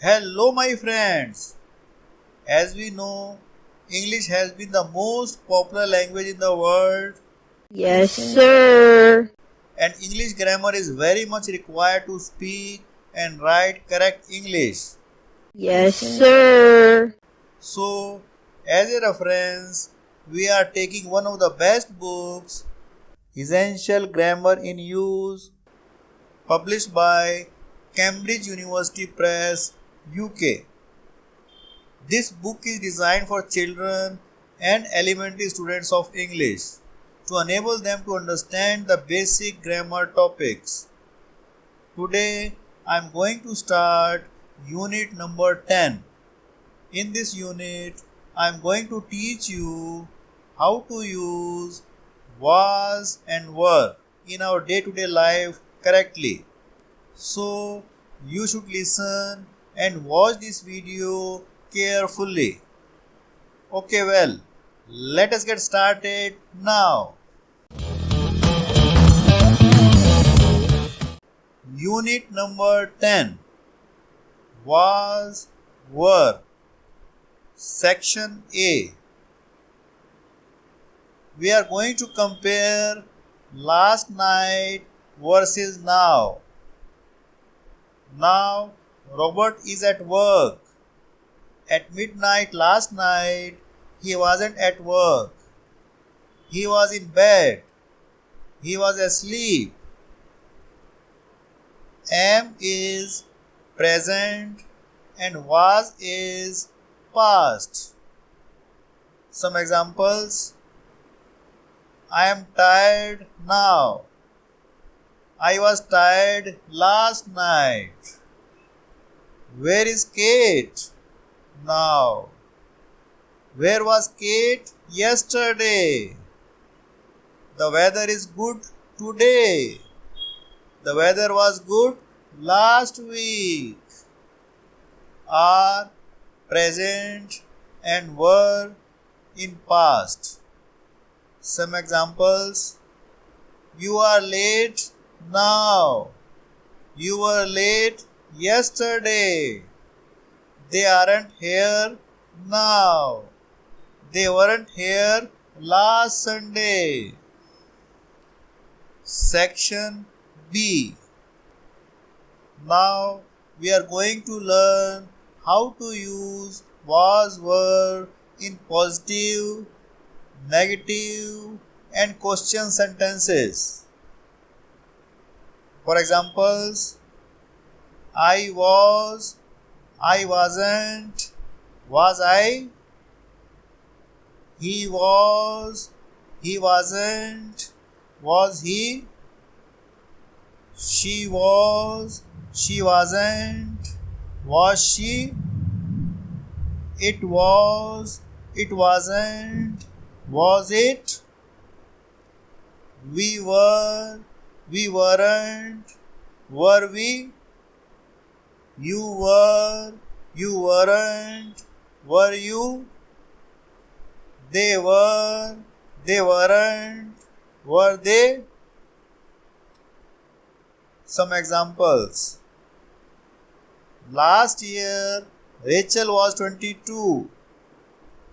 Hello, my friends. As we know, English has been the most popular language in the world, Yes, sir. and English grammar is very much required to speak and write correct English. Yes, sir. So, as a reference, we are taking one of the best books, Essential Grammar in Use, published by Cambridge University Press UK. This book is designed for children and elementary students of English to enable them to understand the basic grammar topics. Today I am going to start unit number 10. In this unit, I am going to teach you how to use was and were in our day-to-day life correctly. So, you should listen and watch this video carefully. Okay, well, let us get started now. Unit number 10. Was, were. Section A. We are going to compare last night versus now. Now, Robert is at work. At midnight last night, he wasn't at work. He was in bed. He was asleep. Am is present and was is past. Some examples. I am tired now. I was tired last night. Where is Kate now? Where was Kate yesterday? The weather is good today. The weather was good last week. Are present and were in past. Some examples. You are late now. You were late yesterday. They aren't here now. They weren't here last Sunday. Section B. Now we are going to learn how to use was, were in positive, negative, and question sentences. For examples, I was, I wasn't, was I? He was, he wasn't, was he? She was, she wasn't, was she? It was, it wasn't, was it? We were, we weren't, were we? You were, you weren't, were you? They were, they weren't, were they? Some examples. Last year, Rachel was 22.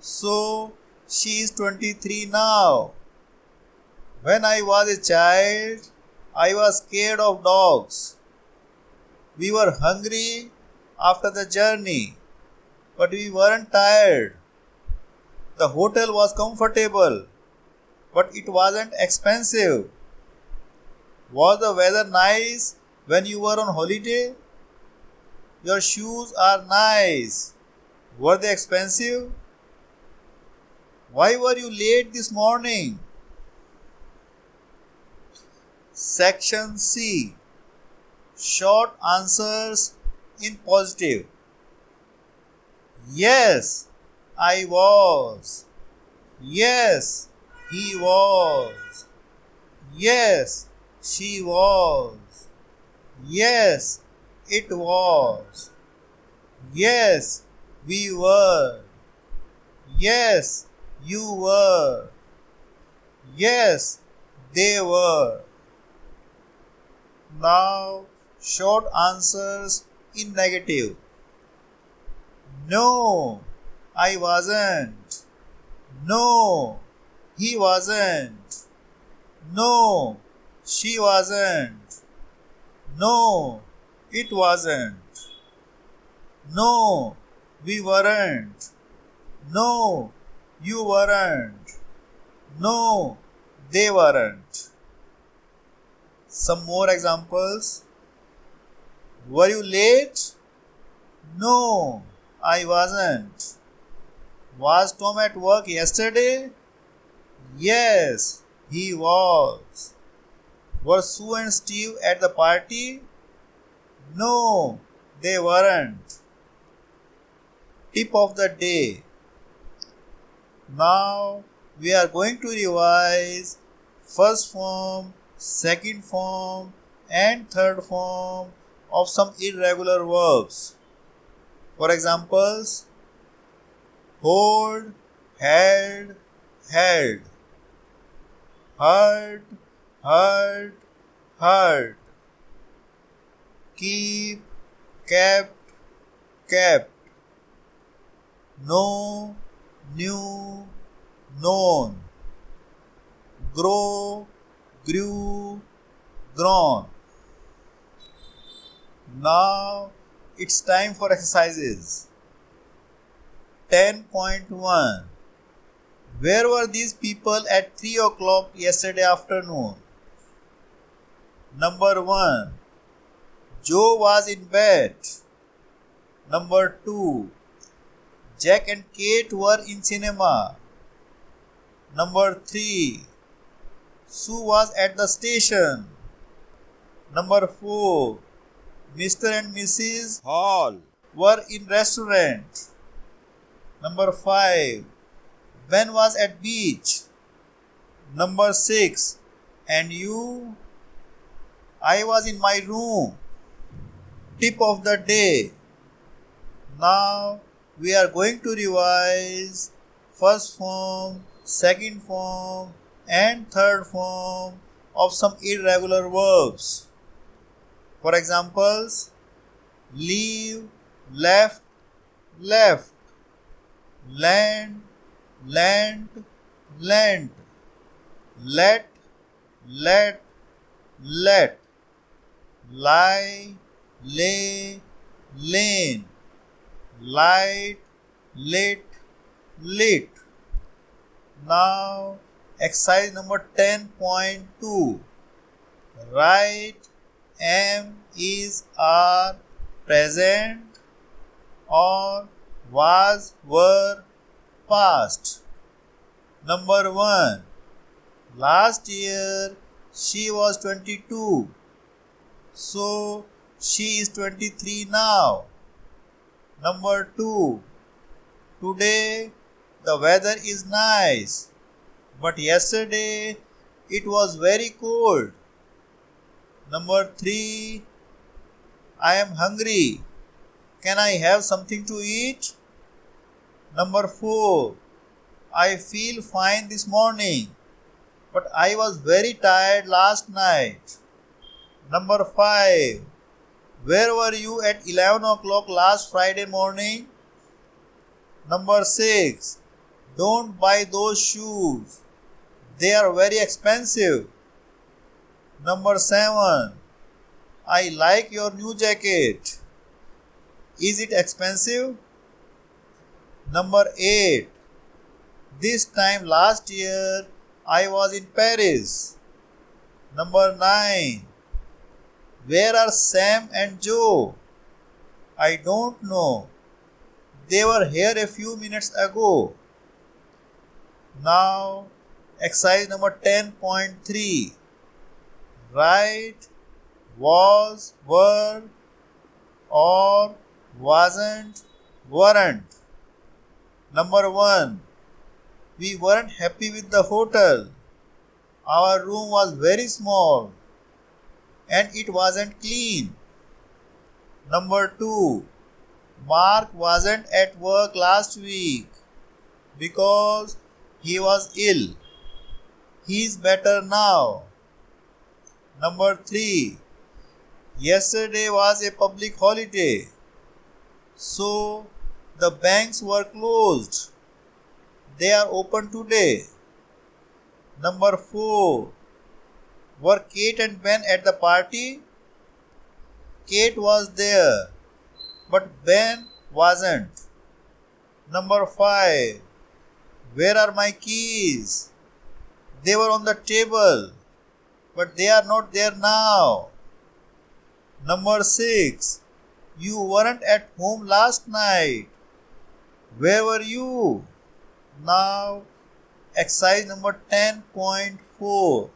So, she is 23 now. When I was a child, I was scared of dogs. We were hungry after the journey, but we weren't tired. The hotel was comfortable, but it wasn't expensive. Was the weather nice when you were on holiday? Your shoes are nice. Were they expensive? Why were you late this morning? Section C. Short answers in positive. Yes, I was. Yes, he was. Yes, she was. Yes, it was. Yes, we were. Yes, you were. Yes, they were. Now, short answers in negative. No, I wasn't. No, he wasn't. No, she wasn't. No, it wasn't. No, we weren't. No, you weren't. No, they weren't. Some more examples. Were you late? No, I wasn't. Was Tom at work yesterday? Yes, he was. Were Sue and Steve at the party? No, they weren't. Tip of the day. Now we are going to revise first form, second form, and third form of some irregular verbs. For examples, hold, held, held, hurt, hurt, hurt, keep, kept, kept, know, knew, known, grow, grew, grown. Now it's time for exercises. 10.1. Where were these people at 3 o'clock yesterday afternoon? Number 1. Joe was in bed. Number 2. Jack and Kate were in cinema. Number 3. Sue was at the station. Number 4. Mr. and Mrs. Hall. were in restaurant. Number 5. Ben was at beach. Number 6. And you? I was in my room. Tip of the day. Now we are going to revise first form, second form, and third form of some irregular verbs. For examples, leave, left, left, land, lent, lent, let, let, lie, lay, lain, light, lit, lit. Now, exercise number 10.2. Write am, is, are, present, or was, were, past. Number 1. Last year she was 22. So she is 23 now. Number 2. Today the weather is nice, but yesterday it was very cold. Number 3. I am hungry. Can I have something to eat? Number 4. I feel fine this morning, but I was very tired last night. Number 5. Where were you at 11 o'clock last Friday morning? Number 6. Don't buy those shoes. They are very expensive. Number 7. I like your new jacket. Is it expensive? Number 8. This time last year I was in Paris. Number 9. Where are Sam and Joe? I don't know. They were here a few minutes ago. Now, exercise number 10.3. Write was, were, or wasn't, weren't. Number 1. We weren't happy with the hotel. Our room was very small and it wasn't clean. Number 2. Mark wasn't at work last week because he was ill. He is better now. Number 3. Yesterday was a public holiday, so The banks were closed. They are open today. Number 4. Were Kate and Ben at the party? Kate was there, but Ben wasn't. Number 5. Where are my keys? They were on the table, but they are not there now. Number 6. You weren't at home last night. Where were you? Now, exercise number 10.4.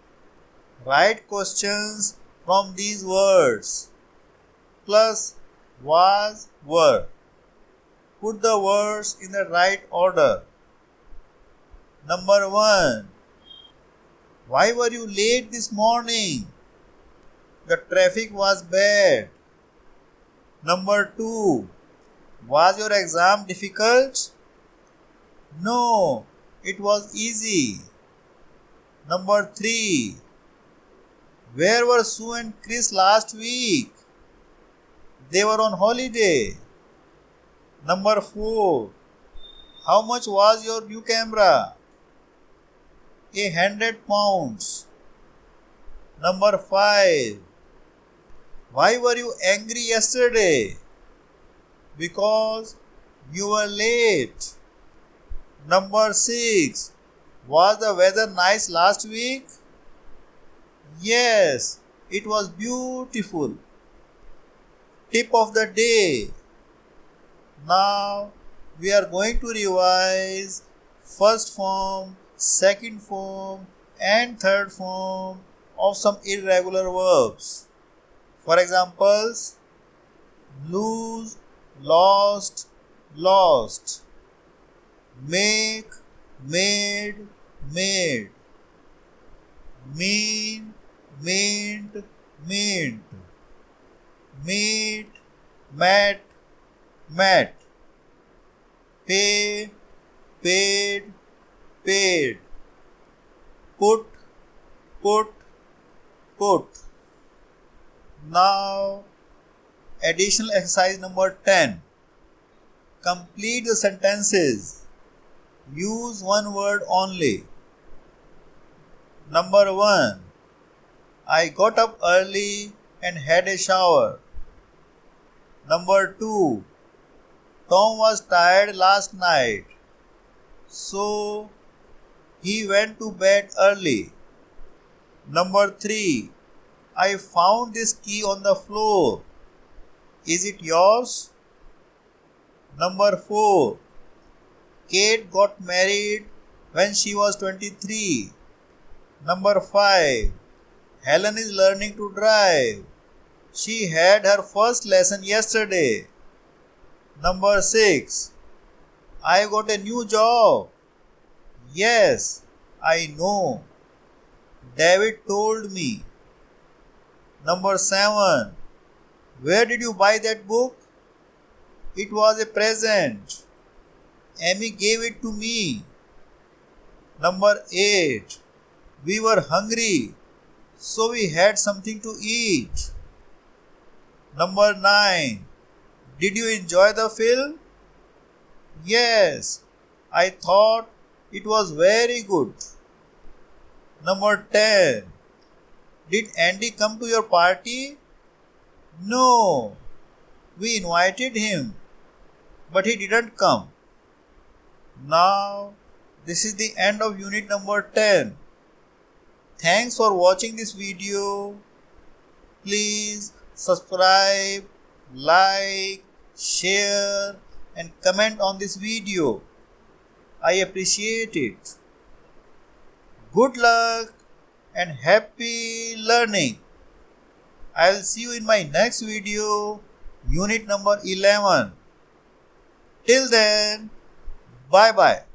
Write questions from these words. Plus, was, were. Put the words in the right order. Number 1. Why were you late this morning? The traffic was bad. Number 2. Was your exam difficult? No, it was easy. Number 3. Where were Sue and Chris last week? They were on holiday. Number 4. How much was your new camera? 100 pounds. Number 5. Why were you angry yesterday? Because you were late. Number 6. Was the weather nice last week? Yes, it was beautiful. Tip of the day. Now we are going to revise first form, second form and third form of some irregular verbs. For examples, lose, lost, lost. Make, made, made. Mean, meant, meant. Meet, met, met. Pay, paid, paid. Put, put, put. Now, additional exercise number 10. Complete the sentences. Use one word only. Number 1. I got up early and had a shower. Number 2. Tom was tired last night, so he went to bed early. Number 3. I found this key on the floor. Is it yours? Number 4. Kate got married when she was 23. Number 5. Helen is learning to drive. She had her first lesson yesterday. Number 6. I got a new job. Yes, I know. David told me. Number 7. Where did you buy that book? It was a present. Amy gave it to me. Number 8. We were hungry, so we had something to eat. Number 9. Did you enjoy the film? Yes, I thought it was very good. Number 10. Did Andy come to your party? No, we invited him, but he didn't come. Now, this is the end of unit number 10. Thanks for watching this video. Please subscribe, like, share and comment on this video. I appreciate it. Good luck and happy learning. I will see you in my next video, unit number 11. Till then, bye bye.